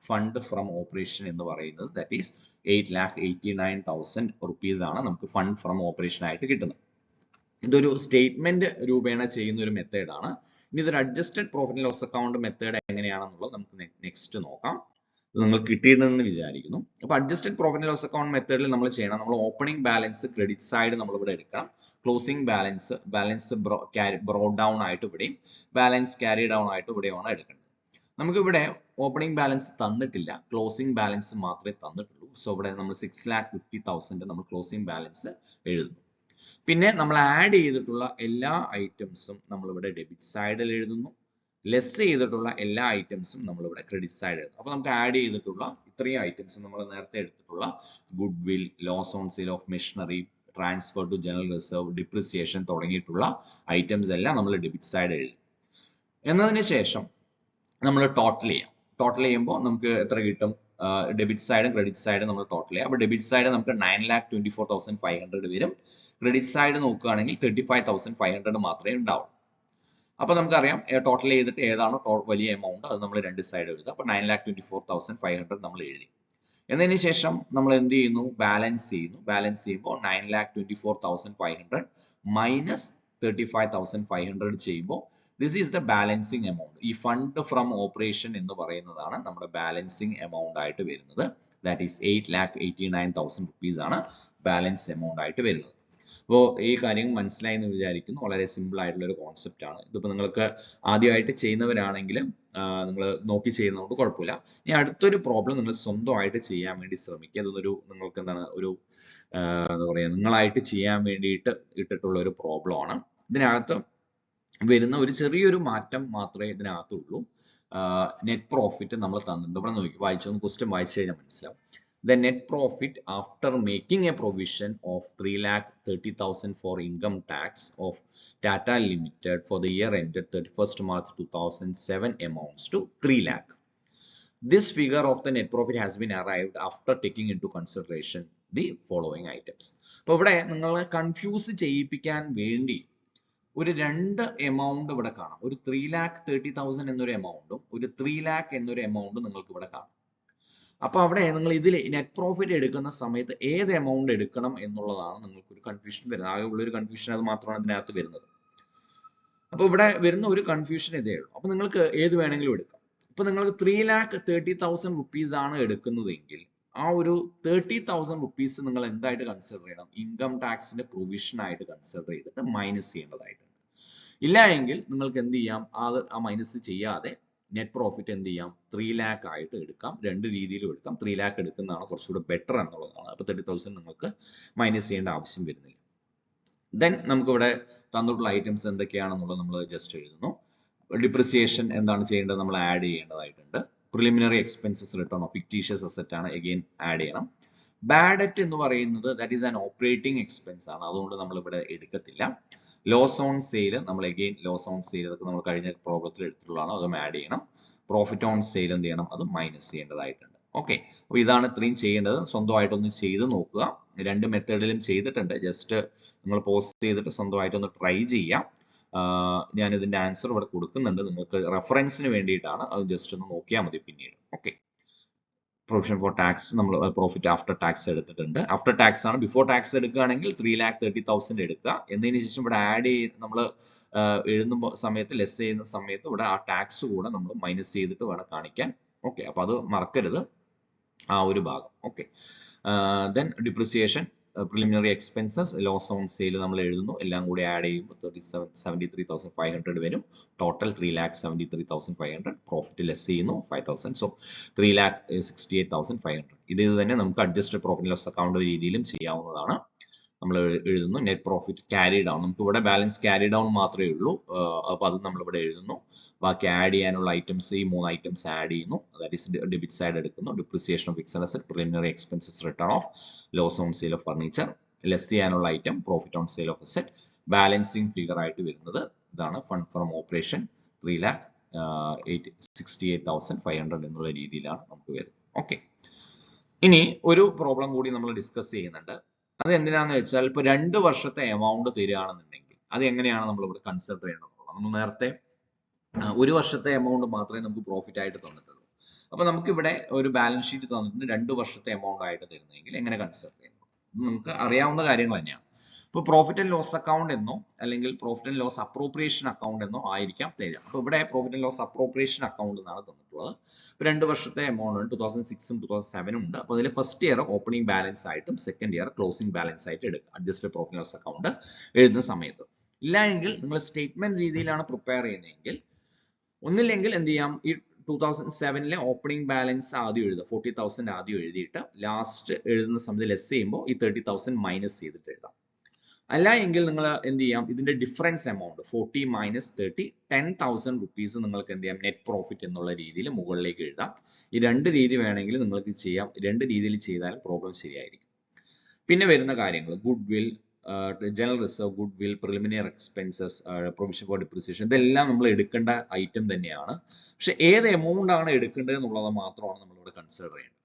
ഫണ്ട് ഫ്രം ഓപ്പറേഷൻ എന്ന് പറയുന്നത്. ദാറ്റ് ഈസ് 8,89,000 റുപ്പീസ് ആണ് നമുക്ക് ഫണ്ട് ഫ്രം ഓപ്പറേഷൻ ആയിട്ട് കിട്ടുന്നത്. ഇതൊരു സ്റ്റേറ്റ്മെന്റ് രൂപേണ ചെയ്യുന്ന ഒരു മെത്തേഡാണ്. ഇനി ഇതൊരു adjusted profit and loss account method എങ്ങനെയാണെന്നുള്ളത് നമുക്ക് നെക്സ്റ്റ് നോക്കാം. നിങ്ങൾ കിട്ടിയിട്ടുണ്ടെന്ന് വിചാരിക്കുന്നു. അപ്പൊ adjusted profit and loss account മെത്തേഡിൽ നമ്മൾ ചെയ്യണം, നമ്മൾ ഓപ്പണിംഗ് ബാലൻസ് ക്രെഡിറ്റ് സൈഡ് നമ്മൾ ഇവിടെ എടുക്കണം. ക്ലോസിംഗ് ബാലൻസ് ബ്രോഡ് ഡൗൺ ആയിട്ട് ഇവിടെയും ബാലൻസ് ക്യാരി ഡൗൺ ആയിട്ട് ഇവിടെയാണ് എടുക്കേണ്ടത്. നമുക്കിവിടെ ഓപ്പണിംഗ് ബാലൻസ് തന്നിട്ടില്ല, ക്ലോസിംഗ് ബാലൻസ് മാത്രമേ തന്നിട്ടുള്ളൂ. സോ ഇവിടെ നമ്മൾ 6,50,000 നമ്മൾ ക്ലോസിംഗ് ബാലൻസ് എഴുതുന്നു. പിന്നെ നമ്മൾ ആഡ് ചെയ്തിട്ടുള്ള എല്ലാ ഐറ്റംസും നമ്മളിവിടെ ഡെബിറ്റ് സൈഡിൽ എഴുതുന്നു. ലെസ് ചെയ്തിട്ടുള്ള എല്ലാ ഐറ്റംസും നമ്മളിവിടെ ക്രെഡിറ്റ് സൈഡ് എഴുതുന്നു. അപ്പൊ നമുക്ക് ആഡ് ചെയ്തിട്ടുള്ള ഇത്രയും ഐറ്റംസ് നമ്മൾ നേരത്തെ എടുത്തിട്ടുള്ള goodwill, loss on sale of machinery, transfer to general reserve, depreciation തുടങ്ങിയിട്ടുള്ള ഐറ്റംസ് എല്ലാം നമ്മൾ ഡെബിറ്റ് സൈഡ് എഴുതും. എന്നതിന് ശേഷം നമ്മൾ ടോട്ടൽ ചെയ്യാം. ടോട്ടൽ ചെയ്യുമ്പോൾ നമുക്ക് എത്ര കിട്ടും? ഡെബിറ്റ് സൈഡും ക്രെഡിറ്റ് സൈഡും നമ്മൾ ടോട്ടൽ ചെയ്യാം. അപ്പോൾ ഡെബിറ്റ് സൈഡ് നമുക്ക് 9,24,500 വരും. ക്രെഡിറ്റ് സൈഡ് നോക്കുകയാണെങ്കിൽ 35,500 മാത്രമേ ഉണ്ടാവുള്ളൂ. അപ്പൊ നമുക്കറിയാം ടോട്ടൽ ചെയ്തിട്ട് ഏതാണോ വലിയ എമൗണ്ട് അത് നമ്മൾ രണ്ട് സൈഡ് എഴുതുക. അപ്പൊ 9,24,500 നമ്മൾ എഴുതി. എന്നതിന് ശേഷം നമ്മൾ എന്ത് ചെയ്യുന്നു? ബാലൻസ് ചെയ്യുന്നു. ബാലൻസ് ചെയ്യുമ്പോൾ 9,24,500 മൈനസ് 35,500 ചെയ്യുമ്പോൾ this is the balancing amount. ഈ ഫണ്ട് ഫ്രം ഓപ്പറേഷൻ എന്ന് പറയുന്നതാണ് നമ്മുടെ ബാലൻസിങ് എമൗണ്ട് ആയിട്ട് വരുന്നത്. ദാറ്റ് ഈസ് 8,89,000 റുപ്പീസ് ആണ് ബാലൻസ് എമൗണ്ട് ആയിട്ട് വരുന്നത്. അപ്പോൾ ഈ കാര്യം മനസ്സിലായി എന്ന് വിചാരിക്കുന്നു. വളരെ സിമ്പിൾ ആയിട്ടുള്ള ഒരു കോൺസെപ്റ്റ് ആണ്. ഇതിപ്പോൾ നിങ്ങൾക്ക് ആദ്യമായിട്ട് ചെയ്യുന്നവരാണെങ്കിൽ നിങ്ങൾ നോക്കി ചെയ്യുന്നതുകൊണ്ട് കുഴപ്പമില്ല. ഇനി അടുത്തൊരു പ്രോബ്ലം നിങ്ങൾ സ്വന്തമായിട്ട് ചെയ്യാൻ വേണ്ടി ശ്രമിക്കുക. അതൊരു നിങ്ങൾക്ക് എന്താണ് ഒരു എന്താ പറയുക, നിങ്ങളായിട്ട് ചെയ്യാൻ വേണ്ടിയിട്ട് ഇട്ടിട്ടുള്ള ഒരു പ്രോബ്ലം ആണ്. ഇതിനകത്ത് വരുന്ന ഒരു ചെറിയൊരു മാറ്റം മാത്രമേ ഇതിനകത്തുള്ളൂ. നെറ്റ് പ്രോഫിറ്റ് നമ്മൾ തന്നിട്ടുണ്ട്. ഇവിടെ നോക്കി വായിച്ചൊന്ന് ക്വസ്റ്റ്യൻ വായിച്ചു കഴിഞ്ഞാൽ മനസ്സിലാവും. The net profit after making a provision of 3,30,000 for income tax of Tata Limited for the year ended 31st March 2007 amounts to 3 lakh. This figure of the net profit has been arrived after taking into consideration the following items. അപ്പോൾ ഇവിടെ നിങ്ങളെ confuse ചെയ്യിപ്പിക്കാൻ വേണ്ടി ഒരു രണ്ട് amount ഇവിടെ കാണാം. ഒരു 3,30,000 എന്നൊരു എമൗണ്ടും ഒരു 3 lakh എന്നൊരു എമൗണ്ടും നിങ്ങൾക്ക് ഇവിടെ കാണാം. അപ്പൊ അവിടെ നിങ്ങൾ ഇതിൽ നെറ്റ് പ്രോഫിറ്റ് എടുക്കുന്ന സമയത്ത് ഏത് എമൗണ്ട് എടുക്കണം എന്നുള്ളതാണ് നിങ്ങൾക്കൊരു കൺഫ്യൂഷൻ വരുന്നത്. ആകെ ഉള്ളൊരു കൺഫ്യൂഷൻ അത് മാത്രമാണ് ഇതിനകത്ത് വരുന്നത്. അപ്പൊ ഇവിടെ വരുന്ന ഒരു കൺഫ്യൂഷൻ ഇതേ ഉള്ളൂ. അപ്പൊ നിങ്ങൾക്ക് ഏത് വേണമെങ്കിലും എടുക്കാം. ഇപ്പൊ നിങ്ങൾക്ക് 3,30,000 റുപ്പീസ് ആണ് എടുക്കുന്നതെങ്കിൽ ആ ഒരു 30,000 റുപ്പീസ് നിങ്ങൾ എന്തായിട്ട് കൺസിഡർ ചെയ്യണം? ഇൻകം ടാക്സിന്റെ പ്രൊവിഷൻ ആയിട്ട് കൺസിഡർ ചെയ്തിട്ട് മൈനസ് ചെയ്യേണ്ടതായിട്ടുണ്ട്. ഇല്ല എങ്കിൽ നിങ്ങൾക്ക് എന്ത് ചെയ്യാം? അത് ആ മൈനസ് ചെയ്യാതെ നെറ്റ് പ്രോഫിറ്റ് എന്ത് ചെയ്യാം? 3 lakh ആയിട്ട് എടുക്കാം. രണ്ട് രീതിയിലും എടുക്കാം. 3 lakh എടുക്കുന്നതാണ് കുറച്ചുകൂടെ ബെറ്റർ എന്നുള്ളതാണ്. അപ്പൊ 30,000 നിങ്ങൾക്ക് മൈനസ് ചെയ്യേണ്ട ആവശ്യം വരുന്നില്ല. ദെൻ നമുക്കിവിടെ തന്നിട്ടുള്ള ഐറ്റംസ് എന്തൊക്കെയാണെന്നുള്ളത് നമ്മൾ ജസ്റ്റ് എഴുതുന്നു. ഡിപ്രിസിയേഷൻ എന്താണ് ചെയ്യേണ്ടത്? നമ്മൾ ആഡ് ചെയ്യേണ്ടതായിട്ടുണ്ട്. Preliminary expenses written of fictitious asset ആണ്, അഗെയിൻ ആഡ് ചെയ്യണം. ബാഡ് ഡെറ്റ് എന്ന് പറയുന്നത് that is an operating expense ആണ്, അതുകൊണ്ട് നമ്മൾ ഇവിടെ എടുക്കത്തില്ല. ലോസ് ഓൺ സെയിൽ നമ്മൾ അഗെയിൻ ലോസ് ഓൺ സെയിൽ അതൊക്കെ നമ്മൾ കഴിഞ്ഞ പ്രോബ്ലത്തിൽ എടുത്തിട്ടുള്ളതാണ്, അതും ആഡ് ചെയ്യണം. പ്രോഫിറ്റ് ഓൺ സെയിൽ എന്ത് ചെയ്യണം, അത് മൈനസ് ചെയ്യേണ്ടതായിട്ടുണ്ട്. ഓക്കെ, അപ്പോൾ ഇതാണ് ഇത്രയും ചെയ്യേണ്ടത്. സ്വന്തമായിട്ടൊന്ന് ചെയ്ത് നോക്കുക. രണ്ട് മെത്തേഡിലും ചെയ്തിട്ടുണ്ട്. ജസ്റ്റ് നിങ്ങൾ പോസ്റ്റ് ചെയ്തിട്ട് സ്വന്തമായിട്ടൊന്ന് ട്രൈ ചെയ്യാം. ഞാൻ ഇതിന്റെ ആൻസർ ഇവിടെ കൊടുക്കുന്നുണ്ട്, നിങ്ങൾക്ക് റെഫറൻസിന് വേണ്ടിയിട്ടാണ്. അത് ജസ്റ്റ് ഒന്ന് നോക്കിയാൽ മതി പിന്നീട്. ഓക്കെ, പ്രൊവിഷൻ ഫോർ ടാക്സ് നമ്മൾ പ്രോഫിറ്റ് ആഫ്റ്റർ ടാക്സ് എടുത്തിട്ടുണ്ട്. ആഫ്റ്റർ ടാക്സ് ആണ്. ബിഫോർ ടാക്സ് എടുക്കുകയാണെങ്കിൽ 3,30,000 എടുക്കുക. എന്നതിന് ശേഷം ഇവിടെ ആഡ് ചെയ്ത് നമ്മൾ എഴുതുമ്പോൾ സമയത്ത് ലെസ് ചെയ്യുന്ന സമയത്ത് ഇവിടെ ആ ടാക്സ് കൂടെ നമ്മൾ മൈനസ് ചെയ്തിട്ട് വേണം കാണിക്കാൻ. ഓക്കെ, അപ്പൊ അത് മറക്കരുത് ആ ഒരു ഭാഗം. Okay, then depreciation, preliminary expenses, loss on sale നമ്മൾ എഴുതുന്നു. എല്ലാം കൂടി ആഡ് ചെയ്യുമ്പോൾ 73,500 വരും. ടോട്ടൽ 3,73,500. പ്രോഫിറ്റ് ലെസ് ചെയ്യുന്നു 5,000. സോ 3,68,500. ഇത് തന്നെ നമുക്ക് അഡ്ജസ്റ്റഡ് പ്രോഫിറ്റ് ലോസ് അക്കൗണ്ട് രീതിയിലും ചെയ്യാവുന്നതാണ്. നമ്മൾ എഴുതുന്നു നെറ്റ് പ്രോഫിറ്റ് ക്യാരി ഡൗൺ. നമുക്ക് ഇവിടെ ബാലൻസ് ക്യാരി ഡൗൺ മാത്രമേ ഉള്ളൂ. അപ്പോൾ അത് നമ്മളിവിടെ എഴുതുന്നു. ബാക്കി ആഡ് ചെയ്യാനുള്ള ഐറ്റംസ്, ഈ 3 ഐറ്റംസ് ആഡ് ചെയ്യുന്നു. ദാറ്റ് ഈസ് ഡെബിറ്റ് സൈഡ് എടുക്കുന്നു. Depreciation of fixed asset, preliminary expenses, written off, loss on sale of furniture, less ചെയ്യാനുള്ള item profit on sale of asset. Balancing figure ആയിട്ട് വരുന്നത് ഇതാണ്. ഫണ്ട് ഫ്രം ഓപ്പറേഷൻ 3,68,500 എന്നുള്ള രീതിയിലാണ് നമുക്ക് വരുന്നത്. ഓക്കെ, ഇനി ഒരു പ്രോബ്ലം കൂടി നമ്മൾ ഡിസ്കസ് ചെയ്യുന്നുണ്ട്. അത് എന്തിനാന്ന് വെച്ചാൽ ഇപ്പൊ 2 വർഷത്തെ എമൗണ്ട് തരികയാണെന്നുണ്ടെങ്കിൽ അത് എങ്ങനെയാണ് നമ്മൾ ഇവിടെ കൺസിഡർ ചെയ്യേണ്ടത്. നമ്മൾ നേരത്തെ 1 വർഷത്തെ എമൗണ്ട് മാത്രമേ നമുക്ക് പ്രോഫിറ്റ് ആയിട്ട് തന്നിട്ടുള്ളൂ. അപ്പൊ നമുക്ക് ഇവിടെ ഒരു ബാലൻസ് ഷീറ്റ് തന്നിട്ടുണ്ട് 2 വർഷത്തെ എമൗണ്ട് ആയിട്ട് തരുന്നെങ്കിൽ എങ്ങനെ കൺസിഡർ ചെയ്യുന്നു, നമുക്ക് അറിയാവുന്ന കാര്യങ്ങൾ തന്നെയാണ്. ഇപ്പൊ പ്രോഫിറ്റ് ആൻഡ് ലോസ് അക്കൗണ്ട് എന്നോ അല്ലെങ്കിൽ profit and loss appropriation account എന്നോ ആയിരിക്കാം തരിക. അപ്പൊ ഇവിടെ profit and loss appropriation account എന്നാണ് തന്നിട്ടുള്ളത്. 2 വർഷത്തെ എമൗണ്ട് ഉണ്ട്, 2006ഉം 2007ഉം ഉണ്ട്. അപ്പൊ അതിൽ ഫസ്റ്റ് ഇയർ ഓപ്പണിംഗ് ബാലൻസ് ആയിട്ടും സെക്കൻഡ് ഇയർ ക്ലോസിംഗ് ബാലൻസ് ആയിട്ട് എടുക്കുക അഡ്ജസ്റ്റഡ് പ്രോഫിറ്റ് ലോസ് അക്കൗണ്ട് എഴുതുന്ന സമയത്ത്. ഇല്ല എങ്കിൽ നിങ്ങൾ സ്റ്റേറ്റ്മെന്റ് രീതിയിലാണ് പ്രിപ്പയർ ചെയ്യുന്നതെങ്കിൽ, ഒന്നില്ലെങ്കിൽ എന്ത് ചെയ്യാം, ഈ 2007ലെ ഓപ്പണിംഗ് ബാലൻസ് ആദ്യം എഴുതുക, 40,000 ആദ്യം എഴുതിയിട്ട് ലാസ്റ്റ് എഴുതുന്ന സമയത്ത് ലെസ് ചെയ്യുമ്പോൾ ഈ 30,000 മൈനസ് ചെയ്തിട്ട് എഴുതാം. അല്ല എങ്കിൽ നിങ്ങൾ എന്ത് ചെയ്യാം, ഇതിന്റെ ഡിഫറൻസ് എമൗണ്ട് 40 മൈനസ് 30 10,000 റുപ്പീസ് നിങ്ങൾക്ക് എന്ത് ചെയ്യാം, നെറ്റ് പ്രോഫിറ്റ് എന്നുള്ള രീതിയിൽ മുകളിലേക്ക് എഴുതാം. ഈ 2 രീതി വേണമെങ്കിൽ നിങ്ങൾക്ക് ചെയ്യാം. 2 രീതിയിൽ ചെയ്താലും പ്രോബ്ലം ശരിയായിരിക്കും. പിന്നെ വരുന്ന കാര്യങ്ങൾ good will, general reserve, good will, preliminary expenses, provision for depreciation, ഇതെല്ലാം നമ്മൾ എടുക്കേണ്ട ഐറ്റം തന്നെയാണ്. പക്ഷെ ഏത് എമൗണ്ട് ആണ് എടുക്കേണ്ടത് എന്നുള്ളത് മാത്രമാണ് നമ്മളിവിടെ കൺസിഡർ ചെയ്യേണ്ടത്.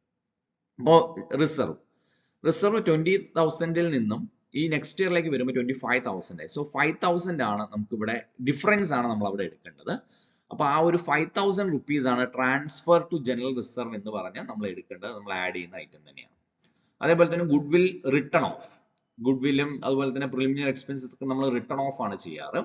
അപ്പോൾ റിസർവ് 20,000 നിന്നും ഈ നെക്സ്റ്റ് ഇയറിലേക്ക് വരുമ്പോൾ 25,000. സോ 5,000 ആണ് നമുക്ക് ഇവിടെ ഡിഫറൻസ് ആണ് നമ്മൾ അവിടെ എടുക്കേണ്ടത്. അപ്പൊ ആ ഒരു 5,000 റുപ്പീസ് ആണ് ട്രാൻസ്ഫർ ടു ജനറൽ റിസർവ് എന്ന് പറഞ്ഞാൽ നമ്മൾ എടുക്കേണ്ടത്, നമ്മൾ ആഡ് ചെയ്യുന്ന ഐറ്റം തന്നെയാണ്. അതേപോലെ തന്നെ good will return of, good വില്ലും അതുപോലെ തന്നെ പ്രിലിമിനറി എക്സ്പെൻസസ് ഒക്കെ നമ്മൾ റിട്ടേൺ ഓഫ് ആണ് ചെയ്യാറ്.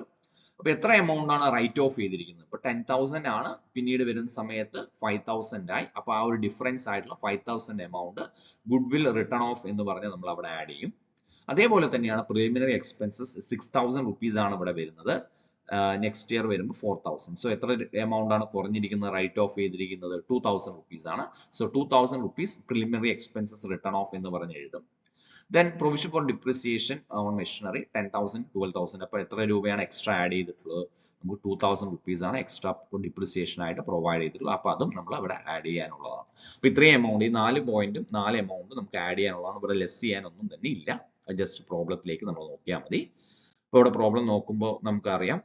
അപ്പൊ എത്ര എമൗണ്ട് ആണ് റൈറ്റ് ഓഫ് ചെയ്തിരിക്കുന്നത്, ഇപ്പൊ 10,000 ആണ്, പിന്നീട് വരുന്ന സമയത്ത് 5,000 ആയി. അപ്പൊ ആ ഒരു ഡിഫറൻസ് ആയിട്ടുള്ള 5,000 amount good will return of എന്ന് പറഞ്ഞ് നമ്മൾ അവിടെ ആഡ് ചെയ്യും. അതേപോലെ തന്നെയാണ് പ്രിലിമിനറി എക്സ്പെൻസസ് 6,000 റുപ്പീസ് ആണ് ഇവിടെ വരുന്നത്. നെക്സ്റ്റ് ഇയർ വരുമ്പോൾ 4,000. സോ എത്ര എമൗണ്ട് ആണ് കുറഞ്ഞിരിക്കുന്നത്, റൈറ്റ് ഓഫ് ചെയ്തിരിക്കുന്നത് 2,000 റുപ്പീസ് ആണ്. So 2,000 rupees preliminary expenses written of എന്ന് പറഞ്ഞ് എഴുതും. Then provision for depreciation on machinery 10,000 12,000. അപ്പോൾ എത്ര രൂപയാണ് എക്സ്ട്രാ ആഡ് ചെയ്തിട്ടുള്ളത്, നമുക്ക് 2,000 റുപ്പീസ് ആണ് എക്സ്ട്രാ ഡിപ്രിസിയേഷൻ ആയിട്ട് പ്രൊവൈഡ് ചെയ്തിട്ടുള്ളത്. അപ്പോൾ അതും നമ്മൾ അവിടെ ആഡ് ചെയ്യാനുള്ളതാണ്. അപ്പോൾ ഇത്രയും എമൗണ്ട്, ഈ 4 പോയിന്റും 4 എമൗണ്ട് നമുക്ക് ആഡ് ചെയ്യാനുള്ളതാണ്. ഇവിടെ ലെസ് ചെയ്യാനൊന്നും തന്നെ ഇല്ല. ജസ്റ്റ് പ്രോബ്ലത്തിലേക്ക് നമ്മൾ നോക്കിയാൽ മതി. ഇപ്പോൾ ഇവിടെ പ്രോബ്ലം നോക്കുമ്പോൾ നമുക്കറിയാം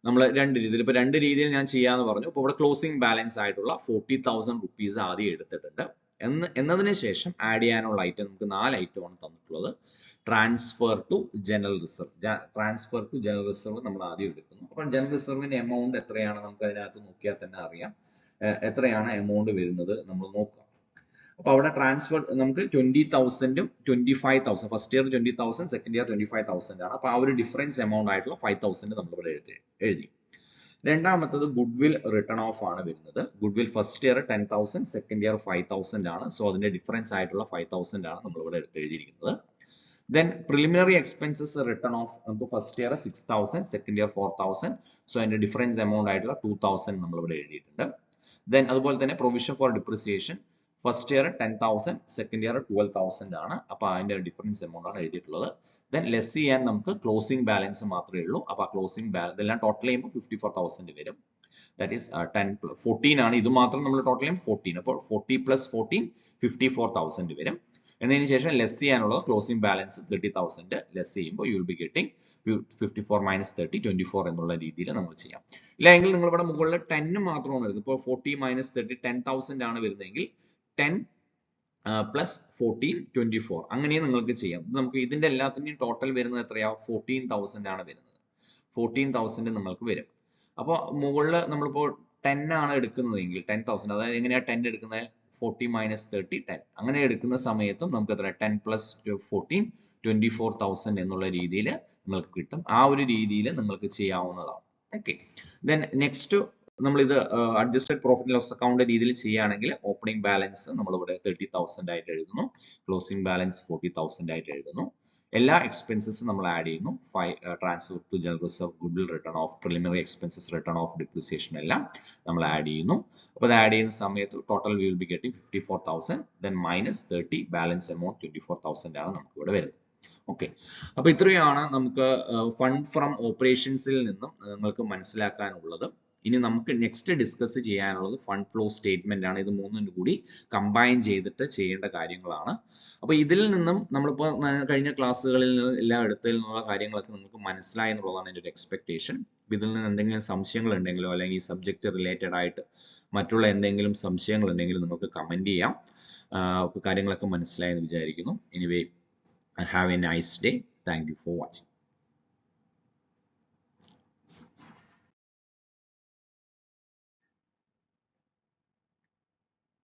നമ്മൾ 2 രീതിയിൽ, ഇപ്പോൾ 2 രീതിയിൽ ഞാൻ ചെയ്യാന്ന് പറഞ്ഞു. ഇപ്പോൾ ഇവിടെ ക്ലോസിംഗ് ബാലൻസ് ആയിട്ടുള്ള 40,000 റുപ്പീസ് ആദ്യം എടുത്തിട്ടുണ്ട്. എന്നതിന് ശേഷം ആഡ് ചെയ്യാനുള്ള ഐറ്റം നമുക്ക് 4 ഐറ്റമാണ് തന്നിട്ടുള്ളത്. Transfer to general reserve, transfer to general reserve നമ്മൾ ആദ്യം എടുക്കുന്നു. അപ്പോൾ ജനറൽ റിസർവിന്റെ എമൗണ്ട് എത്രയാണ് നമുക്ക് അതിനകത്ത് നോക്കിയാൽ തന്നെ അറിയാം എത്രയാണ് എമൗണ്ട് വരുന്നത് നമ്മൾ നോക്കാം. അപ്പൊ അവിടെ ട്രാൻസ്ഫർ നമുക്ക് 20,000ഉം 25,000, ഫസ്റ്റ് ഇയർ 20,000, സെക്കൻഡ് ഇയർ 25,000 ആണ്. അപ്പൊ ആ ഒരു ഡിഫറൻസ് എമൗണ്ട് ആയിട്ടുള്ള 5,000 നമ്മൾ ഇവിടെ എഴുതി. രണ്ടാമത്തത് ഗുഡ് വിൽ റിട്ടേൺ ഓഫ് ആണ് വരുന്നത്. Good will first year 10,000, second year 5,000 ആണ്. സോ അതിന്റെ ഡിഫറൻസ് ആയിട്ടുള്ള 5,000 ആണ് നമ്മൾ ഇവിടെ എഴുതിയിരിക്കുന്നത്. Then preliminary expenses written off നമുക്ക് first year 6,000, second year 4,000. So അതിന്റെ ഡിഫറൻസ് എമൗണ്ട് ആയിട്ടുള്ള 2,000 നമ്മൾ ഇവിടെ എഴുതിയിട്ടുണ്ട്. ദെൻ അതുപോലെ തന്നെ provision for depreciation first year 10,000, second year 12,000 ആണ്. അപ്പൊ അതിന്റെ ഡിഫറൻസ് എമൗണ്ട് ആണ് എഴുതിയിട്ടുള്ളത്. ദെൻ ലെസ് ചെയ്യാൻ നമുക്ക് ക്ലോസിംഗ് ബാലൻസ് മാത്രമേ ഉള്ളൂ. അപ്പൊ ആ ക്ലോസിംഗ് ബാലൻസ് എല്ലാം ടോട്ടൽ ചെയ്യുമ്പോൾ 54,000 വരും. ദാറ്റ് ഈസ് 14 ആണ്. ഇത് മാത്രം നമ്മൾ ടോട്ടൽ ചെയ്യും 14. അപ്പോൾ 40 + 14 54,000 വരും. എന്നതിന് ശേഷം ലെസ് ചെയ്യാനുള്ളത് ക്ലോസിംഗ് ബാലൻസ് 30,000 ലെസ് ചെയ്യുമ്പോൾ you will be getting 54 minus 30 24 എന്നുള്ള രീതിയിൽ നമ്മൾ ചെയ്യാം. ഇല്ല എങ്കിൽ നിങ്ങൾ ഇവിടെ മുകളിൽ 10 മാത്രമാണ് വരുന്നത്. ഇപ്പോൾ 40 മൈനസ് 30 10,000 ആണ് വരുന്നതെങ്കിൽ 10 പ്ലസ് 14 24 അങ്ങനെയും നിങ്ങൾക്ക് ചെയ്യാം. നമുക്ക് ഇതിന്റെ എല്ലാത്തിന്റെയും ടോട്ടൽ വരുന്നത് എത്രയാ? 14,000 ആണ് വരുന്നത്. 14,000 നിങ്ങൾക്ക് വരും. അപ്പോൾ മുകളിൽ നമ്മളിപ്പോൾ 10 ആണ് എടുക്കുന്നതെങ്കിൽ 10,000, അതായത് എങ്ങനെയാ 10 എടുക്കുന്നത്? 40 മൈനസ് 30 10 അങ്ങനെ എടുക്കുന്ന സമയത്തും നമുക്ക് എത്ര 10 പ്ലസ് 14 24,000 എന്നുള്ള രീതിയിൽ നിങ്ങൾക്ക് കിട്ടും. ആ ഒരു രീതിയിൽ നിങ്ങൾക്ക് ചെയ്യാവുന്നതാണ്. ഓക്കെ, ദെൻ നെക്സ്റ്റ് നമ്മളിത് adjusted profit and loss account രീതിയിൽ ചെയ്യുകയാണെങ്കിൽ ഓപ്പണിംഗ് ബാലൻസ് നമ്മളിവിടെ 30,000 ആയിട്ട് എഴുതുന്നു, ക്ലോസിംഗ് ബാലൻസ് 40,000 ആയിട്ട് എഴുതുന്നു. എല്ലാ എക്സ്പെൻസസും നമ്മൾ ആഡ് ചെയ്യുന്നു. Transfer to general reserve, goodwill written off, preliminary expenses, written off depreciation എല്ലാം നമ്മൾ ആഡ് ചെയ്യുന്നു. അപ്പോൾ അത് ആഡ് ചെയ്യുന്ന സമയത്ത് total will be getting 54,000, then minus 30, balance amount 24,000 ആണ് നമുക്ക് ഇവിടെ വരുന്നത്. ഓക്കെ, അപ്പൊ ഇത്രയാണ് നമുക്ക് ഫണ്ട് ഫ്രം ഓപ്പറേഷൻസിൽ നിന്നും നിങ്ങൾക്ക് മനസ്സിലാക്കാനുള്ളത്. ഇനി നമുക്ക് നെക്സ്റ്റ് ഡിസ്കസ് ചെയ്യാനുള്ളത് ഫണ്ട് ഫ്ലോ സ്റ്റേറ്റ്മെന്റ് ആണ്. ഇത് മൂന്നും കൂടി കമ്പൈൻ ചെയ്തിട്ട് ചെയ്യേണ്ട കാര്യങ്ങളാണ്. അപ്പൊ ഇതിൽ നിന്നും നമ്മളിപ്പോൾ കഴിഞ്ഞ ക്ലാസ്സുകളിൽ നിന്ന് എല്ലാം എടുത്തതിൽ നിന്നുള്ള കാര്യങ്ങളൊക്കെ നിങ്ങൾക്ക് മനസ്സിലായി എന്നുള്ളതാണ് എൻ്റെ ഒരു എക്സ്പെക്ടേഷൻ. ഇതിൽ നിന്ന് എന്തെങ്കിലും സംശയങ്ങൾ ഉണ്ടെങ്കിലോ അല്ലെങ്കിൽ ഈ സബ്ജക്ട് റിലേറ്റഡ് ആയിട്ട് മറ്റുള്ള എന്തെങ്കിലും സംശയങ്ങൾ ഉണ്ടെങ്കിൽ നിങ്ങൾക്ക് കമന്റ് ചെയ്യാം. കാര്യങ്ങളൊക്കെ മനസ്സിലായെന്ന് വിചാരിക്കുന്നു. Anyway, have A nice day. Thank you for watching.